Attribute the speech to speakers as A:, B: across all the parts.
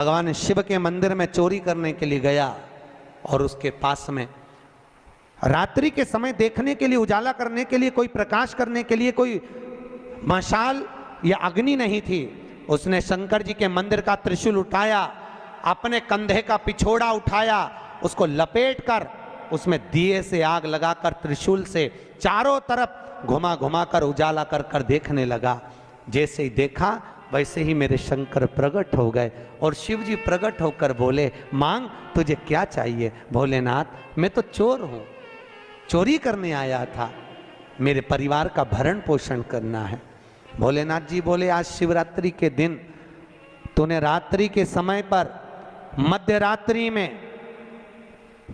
A: भगवान शिव के मंदिर में चोरी करने के लिए गया और उसके पास में रात्रि के समय देखने के लिए, उजाला करने के लिए, कोई प्रकाश करने के लिए कोई मशाल या अग्नि नहीं थी। उसने शंकर जी के मंदिर का त्रिशूल उठाया, अपने कंधे का पिछोड़ा उठाया, उसको लपेट कर उसमें दिए से आग लगाकर त्रिशूल से चारों तरफ घुमा घुमा कर उजाला कर कर देखने लगा। जैसे ही देखा वैसे ही मेरे शंकर प्रकट हो गए और शिव जी प्रकट होकर बोले, मांग तुझे क्या चाहिए? भोलेनाथ मैं तो चोर हूं, चोरी करने आया था, मेरे परिवार का भरण पोषण करना है। भोलेनाथ जी बोले, आज शिवरात्रि के दिन तूने रात्रि के समय पर मध्य रात्रि में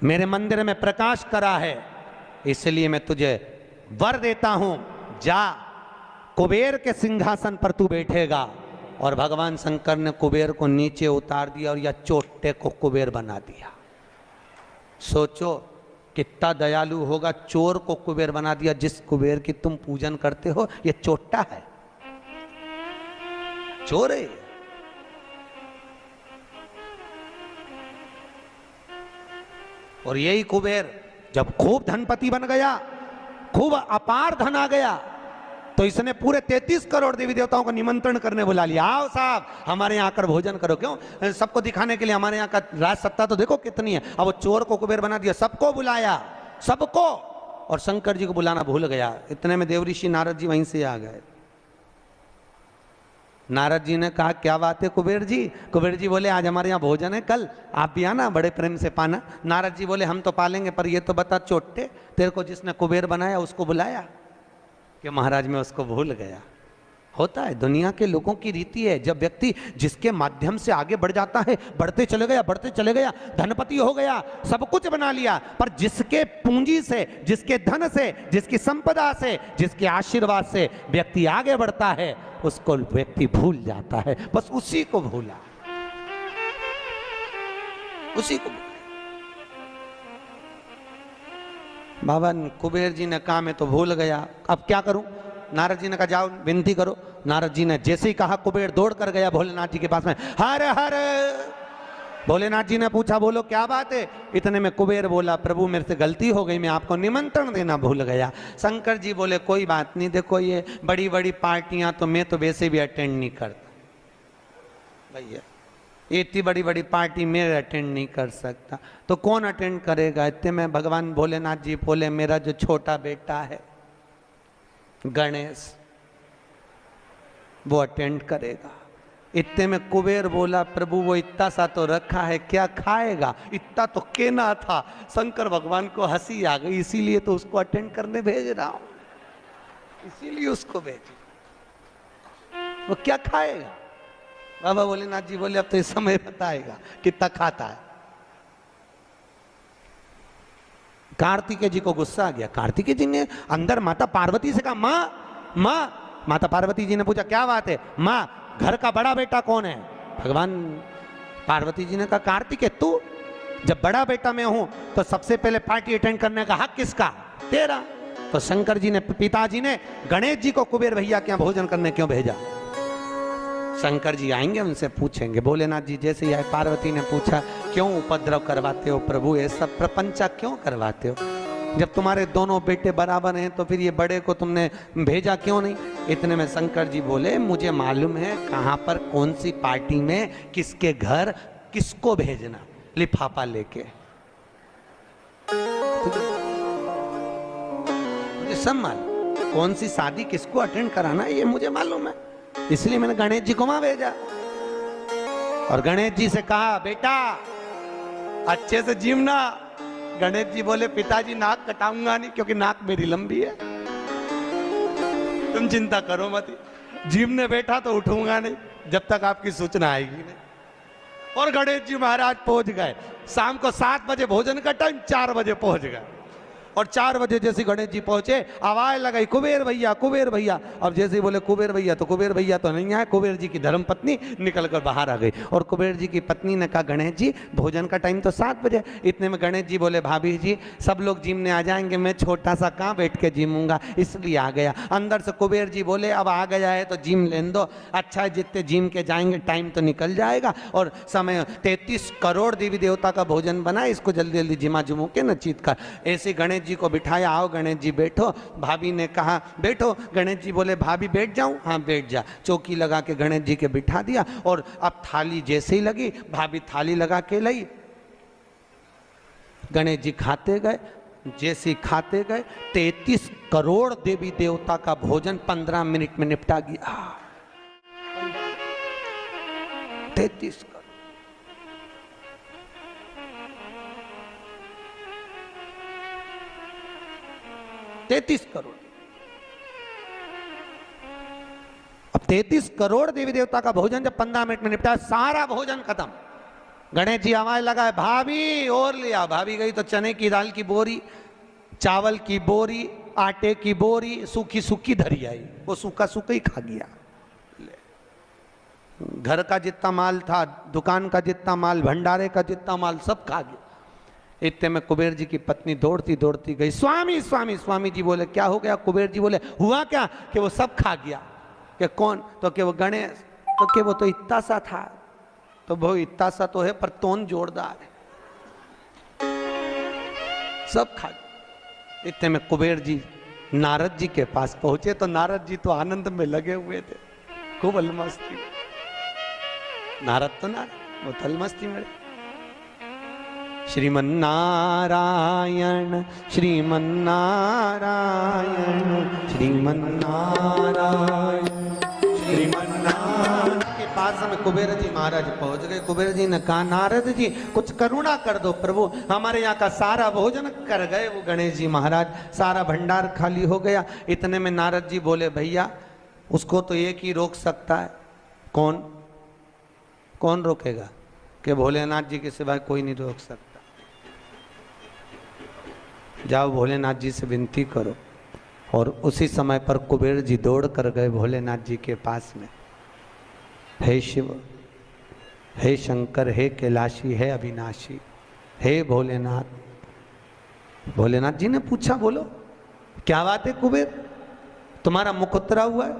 A: मेरे मंदिर में प्रकाश करा है, इसलिए मैं तुझे वर देता हूं, जा कुबेर के सिंहासन पर तू बैठेगा। और भगवान शंकर ने कुबेर को नीचे उतार दिया और या चोटे को कुबेर बना दिया। सोचो कितना दयालु होगा, चोर को कुबेर बना दिया। जिस कुबेर की तुम पूजन करते हो ये चोट्टा है, चोर है। और यही कुबेर जब खूब धनपति बन गया, खूब अपार धन आ गया, तो इसने पूरे 33 करोड़ देवी देवताओं को निमंत्रण करने बुला लिया। आओ साहब हमारे यहाँ आकर भोजन करो। क्यों? सबको दिखाने के लिए हमारे यहाँ का राज सत्ता तो देखो कितनी है। अब वो चोर को कुबेर बना दिया, सबको बुलाया, सबको, और शंकर जी को बुलाना भूल गया। इतने में देवऋषि नारद जी वहीं से आ गए। नारद जी ने कहा, क्या बात है कुबेर जी? कुबेर जी बोले, आज हमारे यहाँ भोजन है, कल आप भी आना, बड़े प्रेम से पाना। नारद जी बोले, हम तो पालेंगे, पर ये तो बता चोटे, तेरे को जिसने कुबेर बनाया उसको बुलाया? कि महाराज मैं उसको भूल गया। होता है, दुनिया के लोगों की रीति है। जब व्यक्ति जिसके माध्यम से आगे बढ़ जाता है, बढ़ते चले गया, धनपति हो गया, सब कुछ बना लिया, पर जिसके पूंजी से, जिसके धन से, जिसकी संपदा से, जिसके आशीर्वाद से व्यक्ति आगे बढ़ता है, उसको व्यक्ति भूल जाता है। बस उसी को भूला, उसी को। बाबा कुबेर जी ने कहा मैं तो भूल गया, अब क्या करूं? नारद जी ने कहा जाओ विनती करो। नारद जी ने जैसे ही कहा, कुबेर दौड़ कर गया भोलेनाथ जी के पास में। हर हर। भोलेनाथ जी ने पूछा, बोलो क्या बात है? इतने में कुबेर बोला, प्रभु मेरे से गलती हो गई, मैं आपको निमंत्रण देना भूल गया। शंकर जी बोले, कोई बात नहीं, देखो ये बड़ी बड़ी पार्टियां तो मैं तो वैसे भी अटेंड नहीं करता भैया, इतनी बड़ी बड़ी पार्टी मैं अटेंड नहीं कर सकता, तो कौन अटेंड करेगा? इतने में भगवान भोलेनाथ जी बोले, मेरा जो छोटा बेटा है गणेश, वो अटेंड करेगा। इतने में कुबेर बोला, प्रभु वो इतना सा तो रखा है, क्या खाएगा? इतना तो केना था। शंकर भगवान को हंसी आ गई, इसीलिए तो उसको अटेंड करने भेज रहा हूं, इसीलिए उसको भेज। वो क्या खाएगा? बाबा भोलेनाथ जी बोले, अब तो इस समय बताएगा कितना खाता है। कार्तिकेय जी को गुस्सा आ गया। कार्तिकेय जी ने अंदर माता पार्वती से कहा, माँ। माता पार्वती जी ने पूछा, क्या बात है? माँ घर का बड़ा बेटा कौन है? भगवान पार्वती जी ने कहा, कार्तिकेय तू। जब बड़ा बेटा मैं हूं तो सबसे पहले पार्टी अटेंड करने का हक किसका? तेरा। तो शंकर जी ने, पिताजी ने गणेश जी को कुबेर भैया के यहाँ भोजन करने क्यों भेजा? शंकर जी आएंगे, उनसे पूछेंगे। भोलेनाथ जी जैसे ही आए, पार्वती ने पूछा, क्यों उपद्रव करवाते हो प्रभु, ये सब प्रपंचा क्यों करवाते हो? जब तुम्हारे दोनों बेटे बराबर हैं तो फिर ये बड़े को तुमने भेजा क्यों नहीं? इतने में शंकर जी बोले, मुझे मालूम है कहाँ पर, कौन सी पार्टी में, किसके घर किसको भेजना, लिफाफा लेके। मुझे सब मालूम, कौन सी शादी किसको अटेंड कराना है, ये मुझे मालूम है, इसलिए मैंने गणेश जी को वहां भेजा। और गणेश जी से कहा, बेटा अच्छे से जीवना। गणेश जी बोले, पिताजी नाक कटाऊंगा नहीं, क्योंकि नाक मेरी लंबी है, तुम चिंता करो मत। जीवने बैठा तो उठूंगा नहीं जब तक आपकी सूचना आएगी नहीं। और गणेश जी महाराज पहुंच गए। शाम को 7 बजे भोजन का टाइम, 4 बजे पहुंच गए। और 4 बजे जैसे गणेश जी पहुंचे, आवाज लगाई कुबेर भैया, कुबेर भैया। अब जैसे ही बोले कुबेर भैया, तो कुबेर भैया तो नहीं आए, कुबेर जी की धर्मपत्नी निकल कर बाहर आ गई। और कुबेर जी की पत्नी ने कहा गणेश जी भोजन का टाइम तो 7 बजे। इतने में गणेश जी बोले भाभी जी सब लोग जिमने आ जाएंगे, मैं छोटा सा कहाँ बैठ के जिमूंगा, इसलिए आ गया। अंदर से कुबेर जी बोले अब आ गया है तो जिम लेने दो, अच्छा है जितने जिम के जाएंगे टाइम तो निकल जाएगा, और समय 33 करोड़ देवी देवता का भोजन बना, इसको जल्दी जल्दी जिमा जुमू के नचीत कर। ऐसे गणेश जी को बिठाया, आओ गणेश जी बैठो। भाभी ने कहा बैठो। गणेश जी बोले भाभी बैठ जाऊं? हाँ बैठ जा। चौकी लगा के गणेश जी के बिठा दिया, और अब थाली जैसे ही लगी, भाभी थाली लगा के लाई, गणेश जी खाते गए। जैसे खाते गए 33 करोड़ देवी देवता का भोजन 15 मिनट में निपटा गया। 33 करोड़। अब 33 करोड़ देवी देवता का भोजन जब 15 मिनट में निपटा, सारा भोजन खत्म। गणेश जी आवाज लगाए भाभी और लिया। भाभी गई तो चने की दाल की बोरी, चावल की बोरी, आटे की बोरी सूखी सूखी धरी आई, वो सूखा सूखा ही खा गया। घर का जितना माल था, दुकान का जितना माल, भंडारे का जितना माल सब खा गया। इतने में कुबेर जी की पत्नी दौड़ती दौड़ती गई, स्वामी स्वामी। स्वामी जी बोले क्या हो गया? कुबेर जी बोले हुआ क्या कि वो सब खा गया। कि कौन? तो कि वो गणेश। तो कि वो तो इतना सा था। तो वो इतना सा तो है पर तोन जोरदार है, सब खा गया। इतने में कुबेर जी नारद जी के पास पहुंचे, तो नारद जी तो आनंद में लगे हुए थे, खूब अलमस्ती। नारद तो नारद, वो तो अलमस्ती में। श्रीमन्नारायण श्रीमन्नारायण श्रीमन्नारायण श्रीमन्नारायण के पास में कुबेर जी महाराज पहुंच गए। कुबेर जी ने कहा नारद जी कुछ करुणा कर दो प्रभु, हमारे यहाँ का सारा भोजन कर गए वो गणेश जी महाराज, सारा भंडार खाली हो गया। इतने में नारद जी बोले भैया उसको तो एक ही रोक सकता है। कौन? कौन रोकेगा? कि भोलेनाथ जी के सिवाय कोई नहीं रोक सकता। जाओ भोलेनाथ जी से विनती करो। और उसी समय पर कुबेर जी दौड़ कर गए भोलेनाथ जी के पास में। हे शिव, हे शंकर, हे कैलाशी, हे अविनाशी, हे भोलेनाथ। भोलेनाथ जी ने पूछा बोलो क्या बात है कुबेर, तुम्हारा मुख उतरा हुआ है?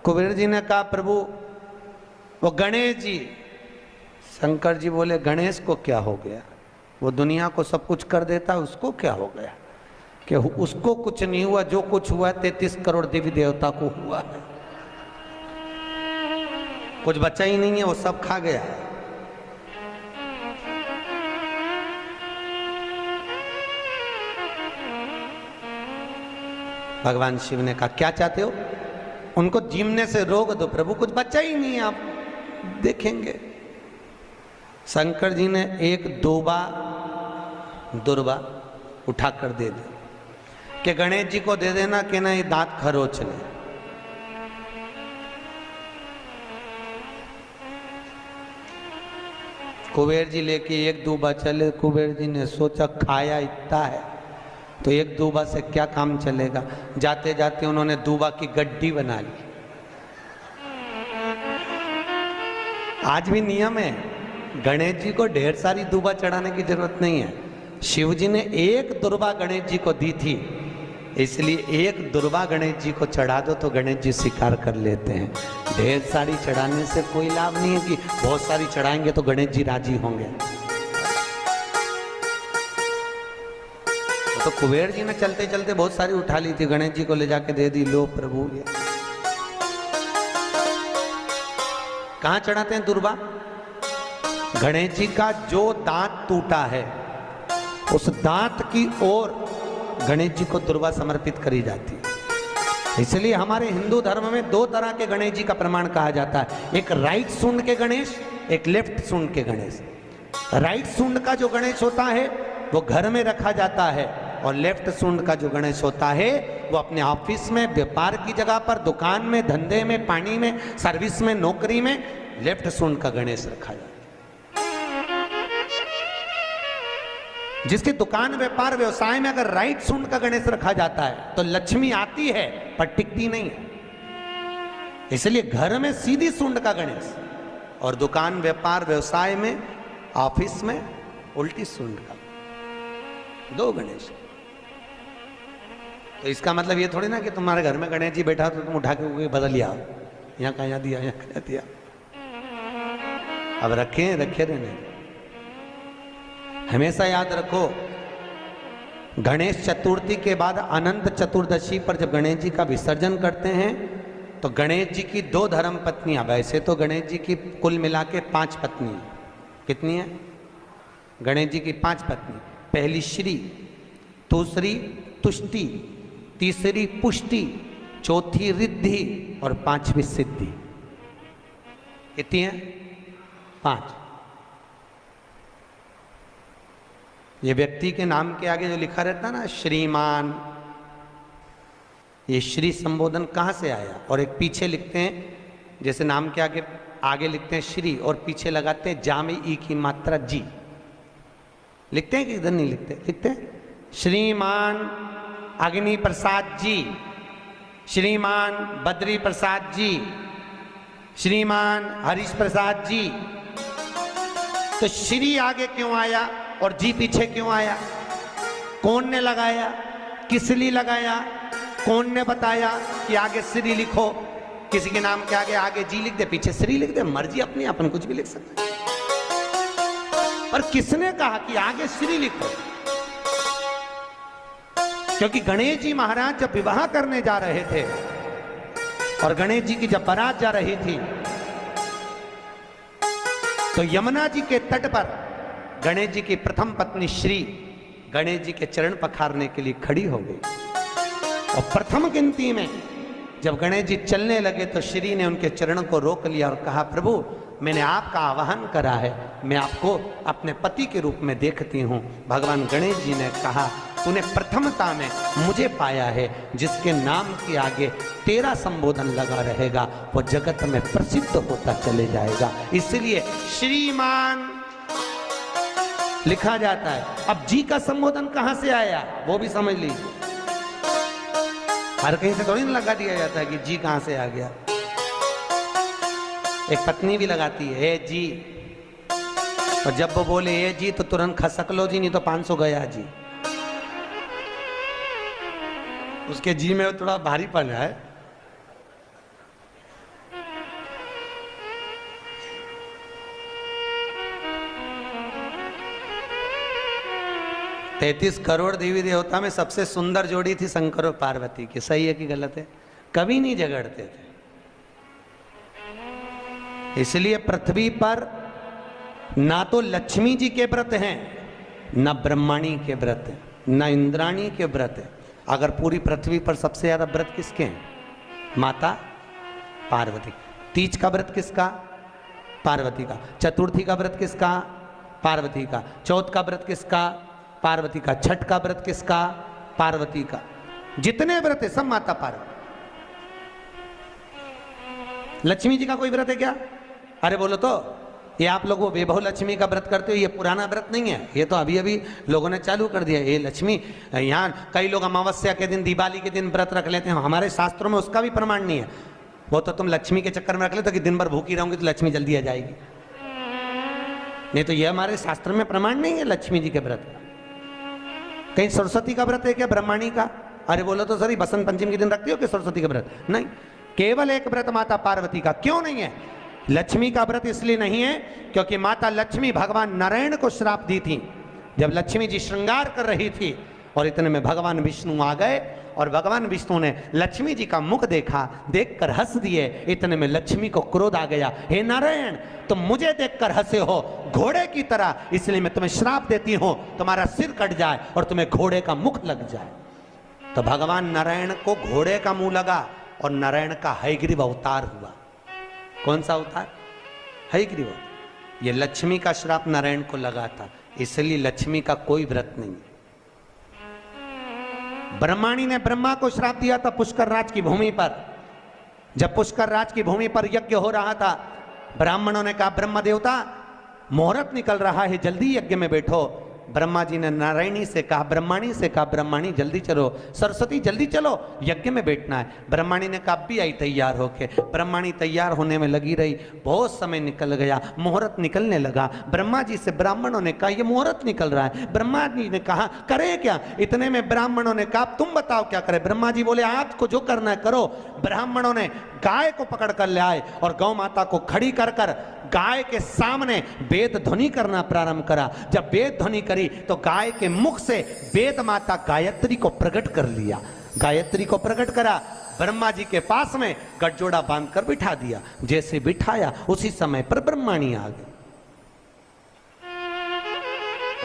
A: कुबेर जी ने कहा प्रभु वो गणेश जी। शंकर जी बोले गणेश को क्या हो गया? वो दुनिया को सब कुछ कर देता है, उसको क्या हो गया? कि उसको कुछ नहीं हुआ, जो कुछ हुआ 33 करोड़ देवी देवता को हुआ है। कुछ बचा ही नहीं है, वो सब खा गया। भगवान शिव ने कहा क्या चाहते हो? उनको जीमने से रोक दो प्रभु, कुछ बचा ही नहीं है, आप देखेंगे। शंकर जी ने एक दुर्बा उठाकर दे दी कि गणेश जी को दे देना कि ना ये दांत खरोच ले। कुबेर जी लेके एक दूबा चले। कुबेर जी ने सोचा खाया इतना है तो एक दूबा से क्या काम चलेगा। जाते जाते उन्होंने दूबा की गड्डी बना ली। आज भी नियम है, गणेश जी को ढेर सारी दूबा चढ़ाने की जरूरत नहीं है। शिव जी ने एक दुर्बा गणेश जी को दी थी, इसलिए एक दुर्बा गणेश जी को चढ़ा दो तो गणेश जी स्वीकार कर लेते हैं। ढेर सारी चढ़ाने से कोई लाभ नहीं है कि बहुत सारी चढ़ाएंगे तो गणेश जी राजी होंगे। तो कुबेर जी ने चलते चलते बहुत सारी उठा ली थी, गणेश जी को ले जाके दे दी, लो प्रभु ये। कहां चढ़ाते हैं दुर्बा? गणेश जी का जो दांत टूटा है उस दांत की ओर गणेश जी को दुर्बा समर्पित करी जाती है। इसलिए हमारे हिंदू धर्म में 2 तरह के गणेश जी का प्रमाण कहा जाता है, एक राइट सूंड के गणेश, एक लेफ्ट सूंड के गणेश। राइट सूंड का जो गणेश होता है वो घर में रखा जाता है, और लेफ्ट सूंड का जो गणेश होता है वो अपने ऑफिस में, व्यापार की जगह पर, दुकान में, धंधे में, पानी में, सर्विस में, नौकरी में लेफ्ट सूंड का गणेश रखा जाता है। जिसकी दुकान व्यापार व्यवसाय में अगर राइट सूंड का गणेश रखा जाता है तो लक्ष्मी आती है पर टिकती नहीं है। इसलिए घर में सीधी सूंड का गणेश और दुकान व्यापार व्यवसाय में ऑफिस में उल्टी सूंड का, दो गणेश। तो इसका मतलब ये थोड़ी ना कि तुम्हारे घर में गणेश जी बैठा तो तुम उठा के बदल आओ, यहाँ कहाँ दिया, यहाँ कहाँ दिया। अब रखे रहने। हमेशा याद रखो, गणेश चतुर्थी के बाद अनंत चतुर्दशी पर जब गणेश जी का विसर्जन करते हैं तो गणेश जी की 2 धर्म पत्नियां, वैसे तो गणेश जी की कुल मिला के 5 पत्नी, कितनी है गणेश जी की 5 पत्नी। पहली श्री, दूसरी तुष्टि, तीसरी पुष्टि, चौथी रिद्धि और 5वीं सिद्धि। कितनी है? 5। ये व्यक्ति के नाम के आगे जो लिखा रहता है ना श्रीमान, ये श्री संबोधन कहाँ से आया? और एक पीछे लिखते हैं, जैसे नाम के आगे लिखते हैं श्री और पीछे लगाते हैं जा में ई की मात्रा जी। लिखते हैं कि इधर नहीं लिखते? लिखते हैं श्रीमान अग्नि प्रसाद जी, श्रीमान बद्री प्रसाद जी, श्रीमान हरीश प्रसाद जी। तो श्री आगे क्यों आया और जी पीछे क्यों आया? कौन ने लगाया, किस लिए लगाया, कौन ने बताया कि आगे श्री लिखो? किसी के नाम के आगे जी लिख दे, पीछे श्री लिख दे, मर्जी अपनी, अपन कुछ भी लिख सकते हैं। और किसने कहा कि आगे श्री लिखो? क्योंकि गणेश जी महाराज जब विवाह करने जा रहे थे और गणेश जी की जब बारात जा रही थी तो यमुना जी के तट पर गणेश जी की प्रथम पत्नी श्री गणेश जी के चरण पखारने के लिए खड़ी हो गई। और प्रथम गिनती में जब गणेश जी चलने लगे तो श्री ने उनके चरणों को रोक लिया और कहा, प्रभु मैंने आपका आवाहन करा है, मैं आपको अपने पति के रूप में देखती हूँ। भगवान गणेश जी ने कहा, तूने प्रथमता में मुझे पाया है, जिसके नाम के आगे तेरा संबोधन लगा रहेगा वो जगत में प्रसिद्ध होता चले जाएगा। इसलिए श्रीमान लिखा जाता है। अब जी का संबोधन कहां से आया वो भी समझ लीजिए। हर कहीं से थोड़ी ना लगा दिया जाता है कि जी कहां से आ गया। एक पत्नी भी लगाती है ए जी, और जब वो बोले ए जी तो तुरंत खसक लो जी, नहीं तो 500 गया जी। उसके जी में थोड़ा भारीपन है। तैतीस करोड़ देवी देवता में सबसे सुंदर जोड़ी थी शंकर और पार्वती की। सही है कि गलत है? कभी नहीं झगड़ते थे। इसलिए पृथ्वी पर ना तो लक्ष्मी जी के व्रत हैं, ना ब्रह्माणी के व्रत हैं, ना इंद्राणी के व्रत हैं। अगर पूरी पृथ्वी पर सबसे ज्यादा व्रत किसके हैं? माता पार्वती। तीज का व्रत किसका? पार्वती का। चतुर्थी का व्रत किसका? पार्वती का। चौथ का व्रत किसका? पार्वती का। छठ का व्रत किसका? पार्वती का। जितने व्रत है सब माता पार्वती। लक्ष्मी जी का कोई व्रत है क्या? अरे बोलो तो, ये आप लोग वो वैभव लक्ष्मी का व्रत करते हो, ये पुराना व्रत नहीं है, ये तो अभी अभी लोगों ने चालू कर दिया। ये लक्ष्मी, यहाँ कई लोग अमावस्या के दिन, दिवाली के दिन व्रत रख लेते हैं, हमारे शास्त्रों में उसका भी प्रमाण नहीं है। वो तो तुम लक्ष्मी के चक्कर में रख लेते हो कि दिन भर भूखी रहूंगी तो लक्ष्मी जल्दी आ जाएगी। नहीं तो ये हमारे शास्त्र में प्रमाण नहीं है लक्ष्मी जी के व्रत का। कहीं सरस्वती का व्रत है क्या? ब्रह्माणी का? अरे बोलो तो सही, बसंत पंचमी के दिन रखती हो कि सरस्वती का व्रत? नहीं, केवल एक व्रत माता पार्वती का। क्यों नहीं है? लक्ष्मी का व्रत इसलिए नहीं है क्योंकि माता लक्ष्मी भगवान नारायण को श्राप दी थी। जब लक्ष्मी जी श्रृंगार कर रही थी और इतने में भगवान विष्णु आ गए और भगवान विष्णु ने लक्ष्मी जी का मुख देखा, देखकर हंस दिए। इतने में लक्ष्मी को क्रोध आ गया, हे नारायण तुम मुझे देखकर हंसे हो घोड़े की तरह, इसलिए मैं तुम्हें श्राप देती हूं, तुम्हारा सिर कट जाए और तुम्हें घोड़े का मुख लग जाए। तो भगवान नारायण को घोड़े का मुंह लगा और नारायण का हयग्रीव अवतार हुआ। कौन सा अवतार? हयग्रीव अवतार। ये लक्ष्मी का श्राप नारायण को लगा था, इसलिए लक्ष्मी का कोई व्रत नहीं। ब्रह्माणी ने ब्रह्मा को श्राप दिया था पुष्कर राज की भूमि पर। जब पुष्कर राज की भूमि पर यज्ञ हो रहा था, ब्राह्मणों ने कहा ब्रह्म देवता मुहूर्त निकल रहा है, जल्दी यज्ञ में बैठो। ब्रह्मा जी ने नारायणी से कहा, ब्रह्माणी से कहा, ब्रह्माणी जल्दी चलो, सरस्वती जल्दी चलो, यज्ञ में बैठना है। ब्रह्माणी ने कहा भी आई तैयार होके। ब्रह्माणी तैयार होने में लगी रही, बहुत समय निकल गया, मुहूर्त निकलने लगा। ब्रह्मा जी से ब्राह्मणों ने कहा ये मुहूर्त निकल रहा है। ब्रह्मा जी ने कहा करे क्या? इतने में ब्राह्मणों ने कहा तुम बताओ क्या करे? ब्रह्मा जी बोले आज को जो करना है करो। ब्राह्मणों ने गाय को पकड़ कर ले आए और गौ माता को खड़ी कर कर गाय के सामने वेद ध्वनि करना प्रारंभ करा। जब वेद ध्वनि करी तो गाय के मुख से वेद माता गायत्री को प्रकट कर लिया। गायत्री को प्रकट करा, ब्रह्मा जी के पास में गठजोड़ा बांधकर बिठा दिया। जैसे बिठाया उसी समय पर ब्रह्माणी आ गई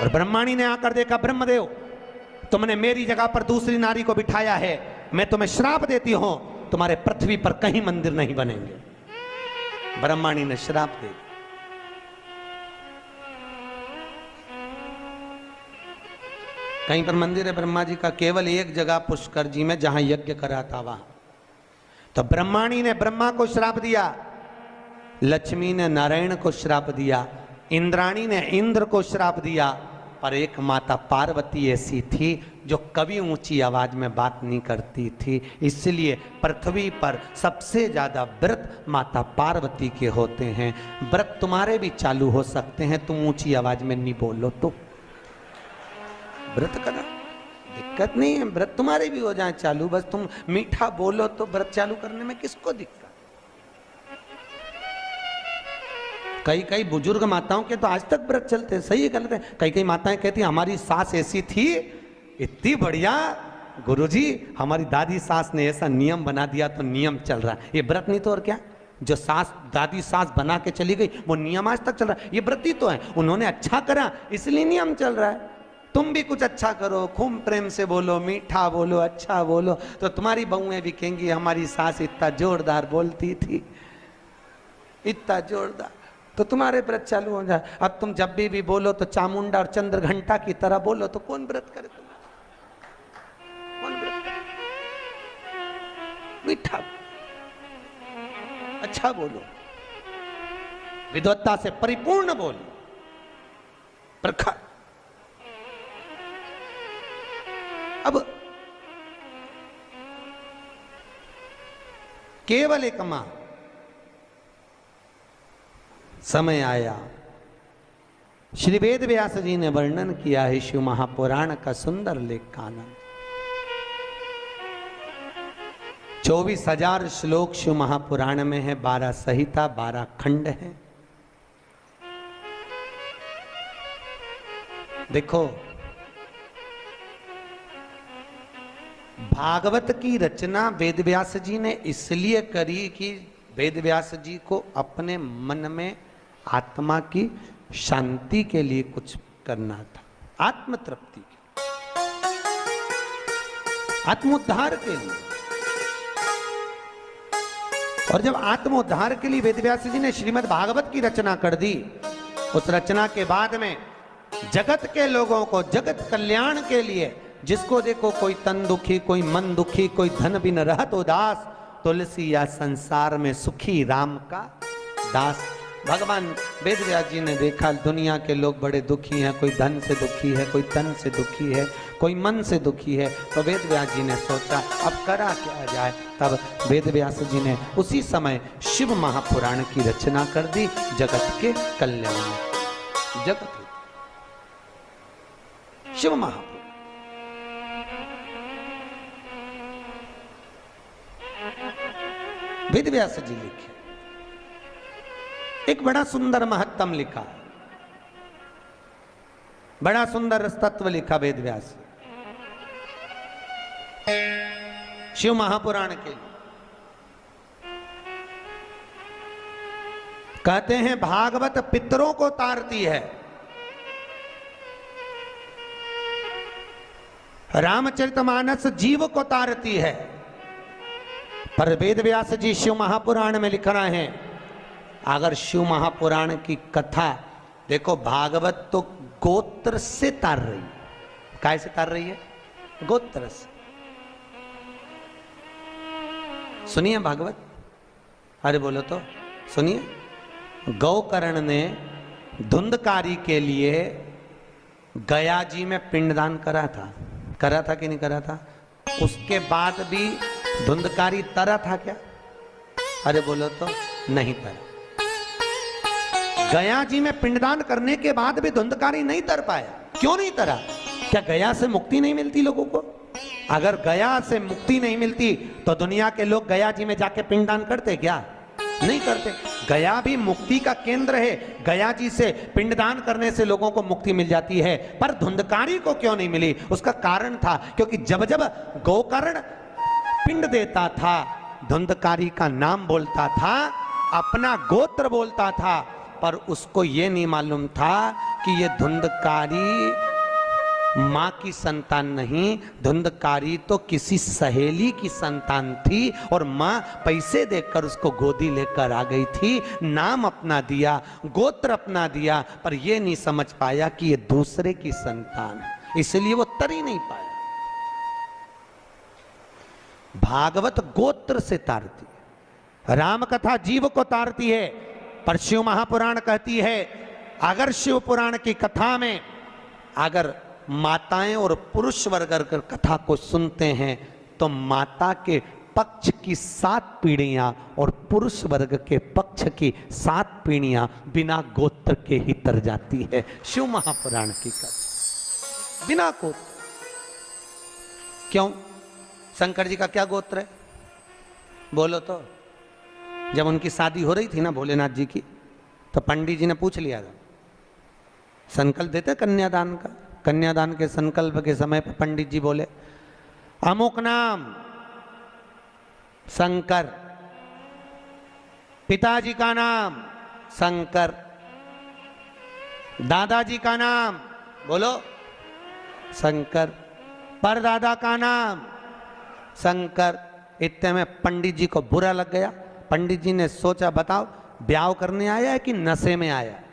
A: और ब्रह्माणी ने आकर देखा ब्रह्मदेव तुमने मेरी जगह पर दूसरी नारी को बिठाया है, मैं तुम्हें श्राप देती हूं, तुम्हारे पृथ्वी पर कहीं मंदिर नहीं बनेंगे। ब्रह्माणी ने श्राप दे दिया। कहीं पर मंदिर है ब्रह्मा जी का, केवल एक जगह पुष्कर जी में जहां यज्ञ करा था वहां। तो ब्रह्माणी ने ब्रह्मा को श्राप दिया, लक्ष्मी ने नारायण को श्राप दिया, इंद्राणी ने इंद्र को श्राप दिया, पर एक माता पार्वती ऐसी थी जो कभी ऊंची आवाज में बात नहीं करती थी। इसलिए पृथ्वी पर सबसे ज्यादा व्रत माता पार्वती के होते हैं। व्रत तुम्हारे भी चालू हो सकते हैं, तुम ऊंची आवाज में नहीं बोलो तो व्रत करा, दिक्कत नहीं है। व्रत तुम्हारे भी हो जाए चालू, बस तुम मीठा बोलो तो व्रत चालू करने में किसको दिक्कत। कई कई बुजुर्ग माताओं के तो आज तक व्रत चलते हैं, सही है गलत है? कई कई माताएं कहती हमारी सास ऐसी थी, इतनी बढ़िया गुरुजी, हमारी दादी सास ने ऐसा नियम बना दिया तो नियम चल रहा है। ये व्रत नहीं तो और क्या? जो सास दादी सास बना के चली गई वो नियम आज तक चल रहा है। ये व्रत ही तो है, उन्होंने अच्छा करा इसलिए नियम चल रहा है। तुम भी कुछ अच्छा करो, खूब प्रेम से बोलो, मीठा बोलो, अच्छा बोलो, तो तुम्हारी बहुएं भी कहेंगी हमारी सास इतना जोरदार बोलती थी, इतना जोरदार, तो तुम्हारे व्रत चालू हो जाए। अब तुम जब भी बोलो तो चामुंडा और चंद्र घंटा की तरह बोलो तो कौन व्रत करे? तुम कौन व्रत करे? मीठा अच्छा बोलो, विद्वत्ता से परिपूर्ण बोलो, प्रखर। अब केवल एक मां, समय आया, श्री वेद व्यास जी ने वर्णन किया है शिव महापुराण का सुंदर लेख कानन। 24,000 श्लोक शिव महापुराण में है, 12 संहिता, 12 खंड है। देखो भागवत की रचना वेद व्यास जी ने इसलिए करी कि वेद व्यास जी को अपने मन में आत्मा की शांति के लिए कुछ करना था, आत्म तृप्ति के, आत्मोद्धार के लिए। और जब आत्मोद्धार के लिए वेद व्यास जी ने श्रीमद् भागवत की रचना कर दी, उस रचना के बाद में जगत के लोगों को जगत कल्याण के लिए, जिसको देखो कोई तन दुखी, कोई मन दुखी, कोई धन बिन रहत उदास, तुलसी या संसार में सुखी राम का दास। भगवान वेद व्यास जी ने देखा दुनिया के लोग बड़े दुखी हैं, कोई धन से दुखी है, कोई तन से दुखी है, कोई मन से दुखी है। तो वेद व्यास जी ने सोचा अब करा क्या जाए। तब वेद व्यास जी ने उसी समय शिव महापुराण की रचना कर दी जगत के कल्याण में। जगत शिव महापुराण वेद व्यास जी लिखे, एक बड़ा सुंदर महत्तम लिखा, बड़ा सुंदर तत्व लिखा वेद व्यास शिव महापुराण के लिए। कहते हैं भागवत पितरों को तारती है, रामचरितमानस जीव को तारती है, पर वेद व्यास जी शिव महापुराण में लिख रहे हैं अगर शिव महापुराण की कथा देखो, भागवत तो गोत्र से तार रही है। काय से तार रही है? गोत्र से। सुनिए भागवत, अरे बोलो तो सुनिए। गौकर्ण ने धुंधकारी के लिए गया जी में पिंडदान करा था कि नहीं करा था? उसके बाद भी धुंधकारी तरा था क्या? अरे बोलो तो नहीं तरा। गया जी में पिंडदान करने के बाद भी धुंधकारी नहीं तर पाया। क्यों नहीं तरा? क्या गया से मुक्ति नहीं मिलती लोगों को? अगर गया से मुक्ति नहीं मिलती तो दुनिया के लोग गया जी में जाके पिंडदान करते क्या? नहीं करते। गया भी मुक्ति का केंद्र है। गया जी से पिंडदान करने से लोगों को मुक्ति मिल जाती है, पर धुंधकारी को क्यों नहीं मिली? उसका कारण था क्योंकि जब जब गोकर्ण पिंड देता था, धुंधकारी का नाम बोलता था, अपना गोत्र बोलता था, पर उसको यह नहीं मालूम था कि यह धुंधकारी मां की संतान नहीं, धुंधकारी तो किसी सहेली की संतान थी और मां पैसे देकर उसको गोदी लेकर आ गई थी। नाम अपना दिया, गोत्र अपना दिया, पर यह नहीं समझ पाया कि यह दूसरे की संतान है, इसलिए वो तर ही नहीं पाया। भागवत गोत्र से तारती है, राम कथा जीव को तारती है, पर शिव महापुराण कहती है अगर शिव पुराण की कथा में अगर माताएं और पुरुष वर्ग अगर कथा को सुनते हैं तो माता के पक्ष की 7 पीढ़ियां और पुरुष वर्ग के पक्ष की 7 पीढ़ियां बिना गोत्र के ही तर जाती है। शिव महापुराण की कथा बिना गोत्र। क्यों? शंकर जी का क्या गोत्र है? बोलो तो। जब उनकी शादी हो रही थी ना भोलेनाथ जी की, तो पंडित जी ने पूछ लिया था, संकल्प देते कन्यादान का। कन्यादान के संकल्प के समय पर पंडित जी बोले अमुक नाम शंकर, पिताजी का नाम शंकर, दादाजी का नाम बोलो शंकर, परदादा का नाम शंकर। इतने में पंडित जी को बुरा लग गया। पंडित जी ने सोचा बताओ ब्याह करने आया है कि नशे में आया है?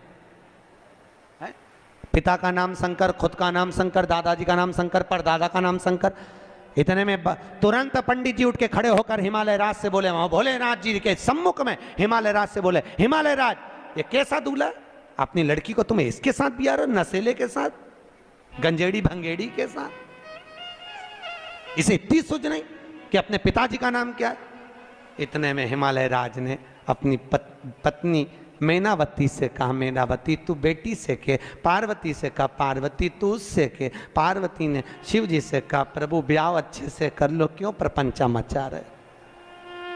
A: पिता का नाम शंकर, खुद का नाम शंकर, दादाजी का नाम शंकर, परदादा का नाम शंकर। इतने में तुरंत पंडित जी उठ के खड़े होकर हिमालय राज से बोले, वहां भोलेनाथ जी के सम्मुख में हिमालय राज से बोले, हिमालय राज ये कैसा दूल्हा? अपनी लड़की को तुम्हें इसके साथ भी आ रहा, नशेले के साथ, गंजेड़ी भंगेड़ी के साथ? इसे इतनी सूझ नहीं कि अपने पिताजी का नाम क्या है? इतने में हिमालय राज ने अपनी पत्नी मैनावती से कहा, मैनावती तू बेटी से के, पार्वती से कहा पार्वती तू उससे के। पार्वती ने शिव जी से कहा प्रभु ब्याह अच्छे से कर लो, क्यों प्रपंचा मचा रहे,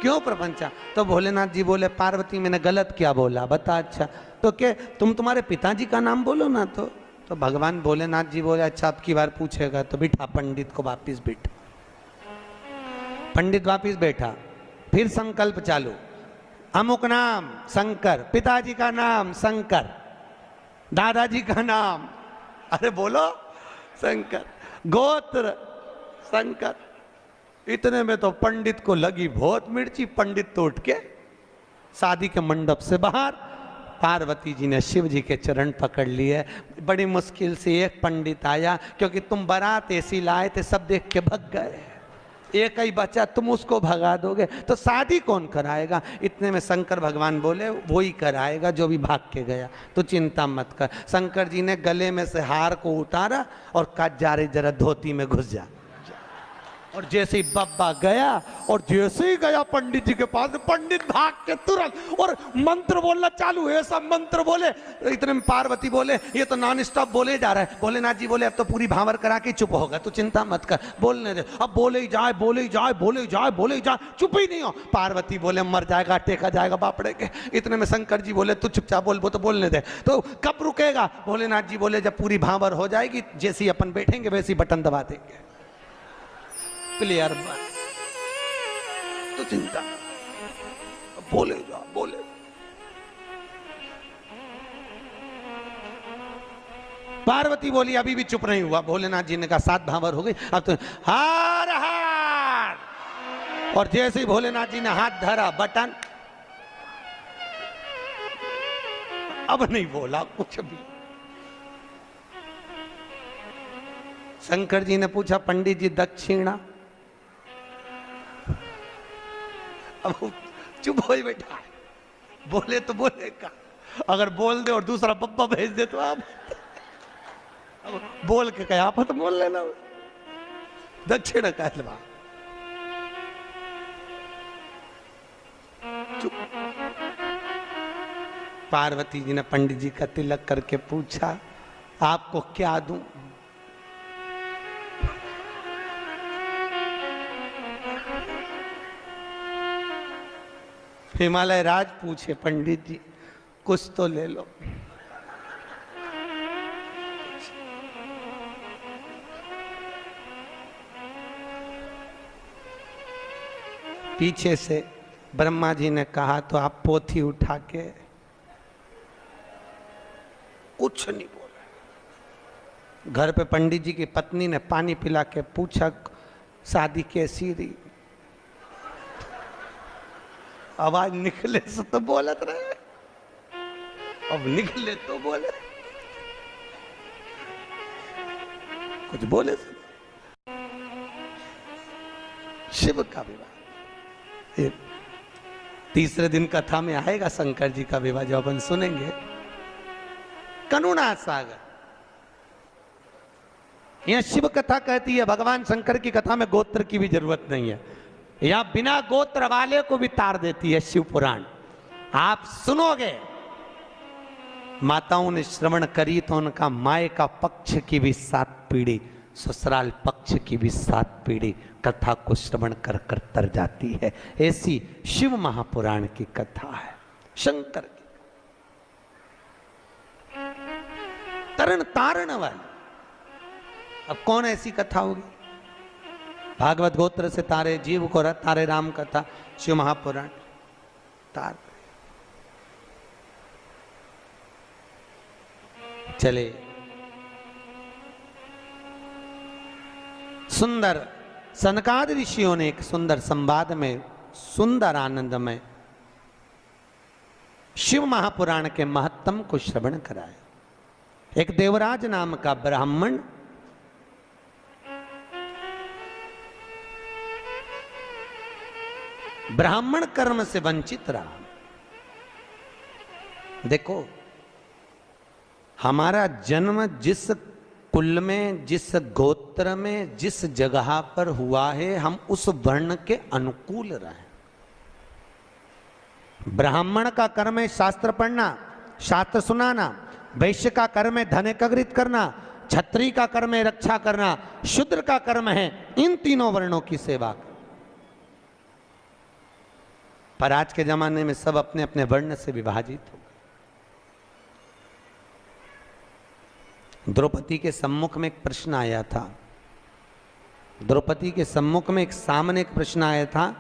A: क्यों प्रपंचा? तो भोलेनाथ जी बोले पार्वती मैंने गलत क्या बोला बता? अच्छा तो क्या तुम तुम्हारे पिताजी का नाम बोलो ना। तो भगवान भोलेनाथ जी बोले अच्छा अब की बार पूछेगा तो बिठा पंडित को वापिस बिठा। पंडित वापिस बैठा, फिर संकल्प चालू, अमुक नाम शंकर, पिताजी का नाम शंकर, दादाजी का नाम अरे बोलो शंकर, गोत्र शंकर। इतने में तो पंडित को लगी बहुत मिर्ची। पंडित तो उठ के शादी के मंडप से बाहर, पार्वती जी ने शिव जी के चरण पकड़ लिए। बड़ी मुश्किल से एक पंडित आया, क्योंकि तुम बारात ऐसी लाए थे सब देख के भग गए, एक ही बच्चा तुम उसको भगा दोगे तो शादी कौन कराएगा? इतने में शंकर भगवान बोले वो ही कराएगा जो भी भाग के गया, तो चिंता मत कर। शंकर जी ने गले में से हार को उतारा और कहा जा रे जरा धोती में घुस जा। और जैसे ही बब्बा गया और जैसे ही गया पंडित जी के पास, पंडित भाग के तुरंत और मंत्र बोलना चालू है, सब मंत्र बोले। इतने में पार्वती बोले ये तो नॉन स्टॉप बोले जा रहा है। भोलेनाथ जी बोले अब तो पूरी भांवर करा के चुप होगा, तू चिंता मत कर, बोलने दे। अब बोले ही जाए बोले ही जाए बोले ही जाए बोले ही जाए, चुप ही नहीं हो। पार्वती बोले मर जाएगा टेका जाएगा बापड़े के। इतने में शंकर जी बोले तू चुपचाप बोल, वो तो बोलने दे। तो कब रुकेगा? भोलेनाथ जी बोले जब पूरी भांवर हो जाएगी, जैसे ही अपन बैठेंगे वैसे ही बटन दबा देंगे, क्लियर बात, तो चिंता बोले जाओ बोले। पार्वती बोली अभी भी चुप नहीं हुआ। भोलेनाथ जी ने कहा 7 भांवर हो गई, अब तो हार हार। और जैसे ही भोलेनाथ जी ने हाथ धरा बटन, अब नहीं बोला कुछ भी। शंकर जी ने पूछा पंडित जी दक्षिणा? अब चुप हो ही बैठा है, बोले तो बोले का, अगर बोल दे और दूसरा पप्पा भेज दे तो आप बोल के कहा आप तो बोल लेना। दक्षिण कहलवा पार्वती जी ने पंडित जी का तिलक करके पूछा आपको क्या दूं? हिमालय राज पूछे पंडित जी कुछ तो ले लो। पीछे से ब्रह्मा जी ने कहा तो आप पोथी उठा के कुछ नहीं बोला। घर पे पंडित जी की पत्नी ने पानी पिला के पूछा शादी कैसी रही? आवाज निकले से तो बोलत रहे, अब निकले तो बोले कुछ बोले से। शिव का विवाह तीसरे दिन कथा में आएगा, शंकर जी का विवाह जो अपन सुनेंगे। करुणा सागर यह शिव कथा कहती है, भगवान शंकर की कथा में गोत्र की भी जरूरत नहीं है, या बिना गोत्र वाले को भी तार देती है शिव पुराण। आप सुनोगे, माताओं ने श्रवण करी तो उनका माए का पक्ष की भी 7 पीढ़ी, ससुराल पक्ष की भी 7 पीढ़ी कथा को श्रवण कर कर तर जाती है। ऐसी शिव महापुराण की कथा है, शंकर की तरण तारण वाली। अब कौन ऐसी कथा होगी? भागवत गोत्र से तारे जीव को तारे राम कथा, शिव महापुराण तार। चले सुंदर सनकादि ऋषियों ने एक सुंदर संवाद में, सुंदर आनंद में शिव महापुराण के महत्तम को श्रवण कराया। एक देवराज नाम का ब्राह्मण ब्राह्मण कर्म से वंचित रहा। देखो, हमारा जन्म जिस कुल में, जिस गोत्र में, जिस जगह पर हुआ है, हम उस वर्ण के अनुकूल रहे। ब्राह्मण का कर्म है शास्त्र पढ़ना, शास्त्र सुनाना। वैश्य का कर्म है धन एकत्रित करना। क्षत्रिय का कर्म है रक्षा करना। शूद्र का कर्म है इन तीनों वर्णों की सेवा। पर आज के जमाने में सब अपने अपने वर्ण से विभाजित हो गए। द्रौपदी के सम्मुख में एक प्रश्न आया था। द्रौपदी के सम्मुख में एक सामने एक प्रश्न आया था।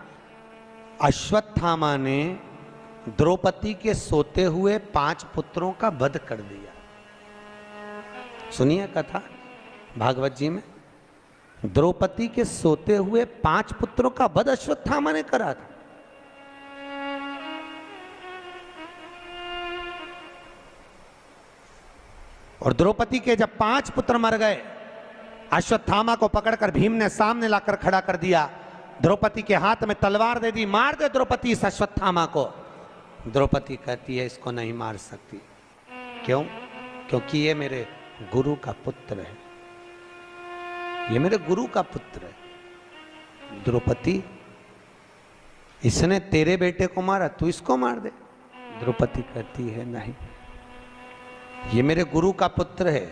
A: अश्वत्थामा ने द्रौपदी के सोते हुए 5 पुत्रों का वध कर दिया। सुनिए कथा भागवत जी में, द्रौपदी के सोते हुए 5 पुत्रों का वध अश्वत्थामा ने करा था। और द्रौपदी के जब 5 पुत्र मर गए, अश्वत्थामा को पकड़कर भीम ने सामने लाकर खड़ा कर दिया। द्रौपदी के हाथ में तलवार दे दी, मार दे द्रौपदी इस अश्वत्थामा को। द्रौपदी कहती है इसको नहीं मार सकती। क्यों? क्योंकि ये मेरे गुरु का पुत्र है, ये मेरे गुरु का पुत्र है। द्रौपदी, इसने तेरे बेटे को मारा, तू इसको मार दे। द्रौपदी कहती है नहीं, ये मेरे गुरु का पुत्र है।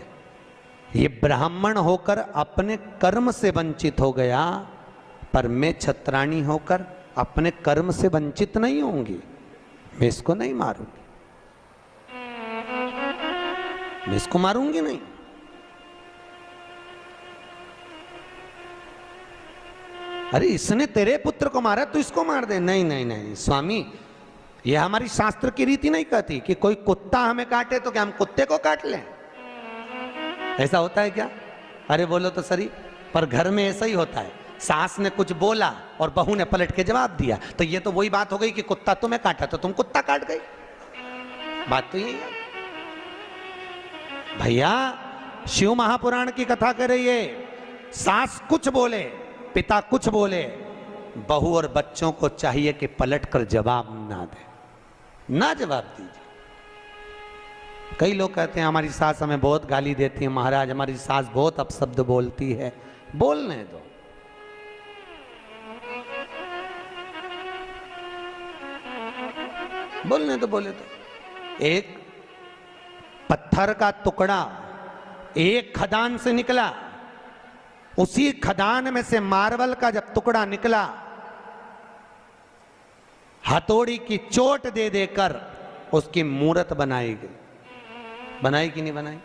A: ये ब्राह्मण होकर अपने कर्म से वंचित हो गया, पर मैं क्षत्राणी होकर अपने कर्म से वंचित नहीं होंगी। मैं इसको नहीं मारूंगी, मैं इसको मारूंगी नहीं। अरे इसने तेरे पुत्र को मारा, तू इसको मार दे। नहीं नहीं नहीं स्वामी, ये हमारी शास्त्र की रीति नहीं कहती कि कोई कुत्ता हमें काटे तो क्या हम कुत्ते को काट लें? ऐसा होता है क्या? अरे बोलो तो सही। पर घर में ऐसा ही होता है, सास ने कुछ बोला और बहू ने पलट के जवाब दिया, तो ये तो वही बात हो गई कि कुत्ता तुम्हें काटा तो तुम कुत्ता काट गई। बात तो यही है भैया। शिव महापुराण की कथा कर रही है, सास कुछ बोले, पिता कुछ बोले, बहू और बच्चों को चाहिए कि पलट कर जवाब ना दे, ना जवाब दीजिए। कई लोग कहते हैं हमारी सास हमें बहुत गाली देती है, महाराज हमारी सास बहुत अपशब्द बोलती है। बोलने दो, बोलने दो, बोले तो। एक पत्थर का टुकड़ा एक खदान से निकला, उसी खदान में से मार्बल का जब टुकड़ा निकला, हथौड़ी की चोट दे देकर उसकी मूर्त बनाई गई। बनाई कि नहीं बनाई?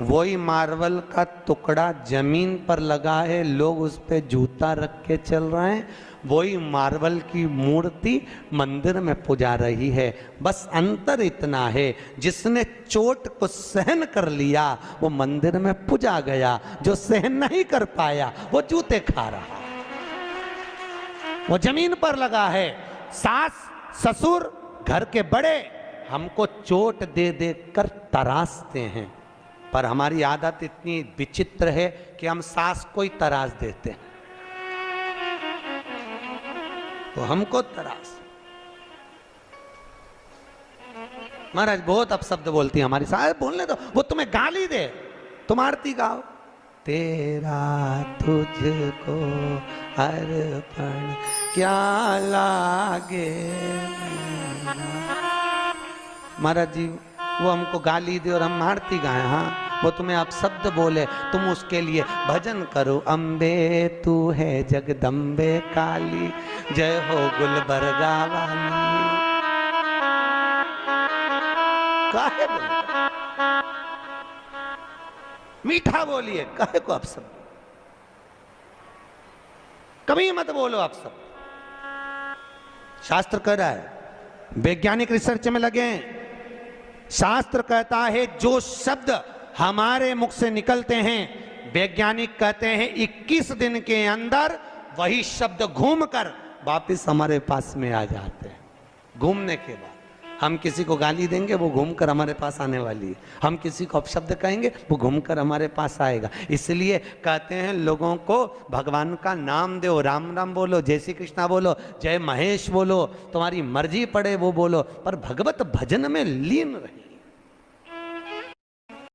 A: वही मार्बल का टुकड़ा जमीन पर लगा है, लोग उस पे जूता रख के चल रहे हैं। वही मार्बल की मूर्ति मंदिर में पुजा रही है। बस अंतर इतना है, जिसने चोट को सहन कर लिया वो मंदिर में पुजा गया, जो सहन नहीं कर पाया वो जूते खा रहा, वो जमीन पर लगा है। सास ससुर घर के बड़े हमको चोट दे दे कर तराशते हैं, पर हमारी आदत इतनी विचित्र है कि हम सास को ही तराश देते हैं, तो हमको तराश। महाराज बहुत अपशब्द बोलती है हमारी सास, बोलने दो, वो तुम्हें गाली दे, तुम आरती गाओ, तेरा तुझको अर्पण क्या लागे। महाराज जी वो हमको गाली दे और हम आरती गाएं, हाँ वो तुम्हें आप शब्द बोले, तुम उसके लिए भजन करो, अम्बे तू है जगदम्बे काली, जय हो गुलबर्गा वाली। काहे बोले? मीठा बोलिए, काहे को आप सब कभी मत बोलो आप सब। शास्त्र कह रहा है, वैज्ञानिक रिसर्च में लगे हैं, शास्त्र कहता है जो शब्द हमारे मुख से निकलते हैं, वैज्ञानिक कहते हैं 21 दिन के अंदर वही शब्द घूमकर वापस हमारे पास में आ जाते हैं। घूमने के बाद हम किसी को गाली देंगे वो घूमकर हमारे पास आने वाली है, हम किसी को अपशब्द कहेंगे वो घूमकर हमारे पास आएगा। इसलिए कहते हैं लोगों को भगवान का नाम दो, राम राम बोलो, जय श्री कृष्णा बोलो, जय महेश बोलो, तुम्हारी मर्जी पड़े वो बोलो, पर भगवत भजन में लीन रहिए।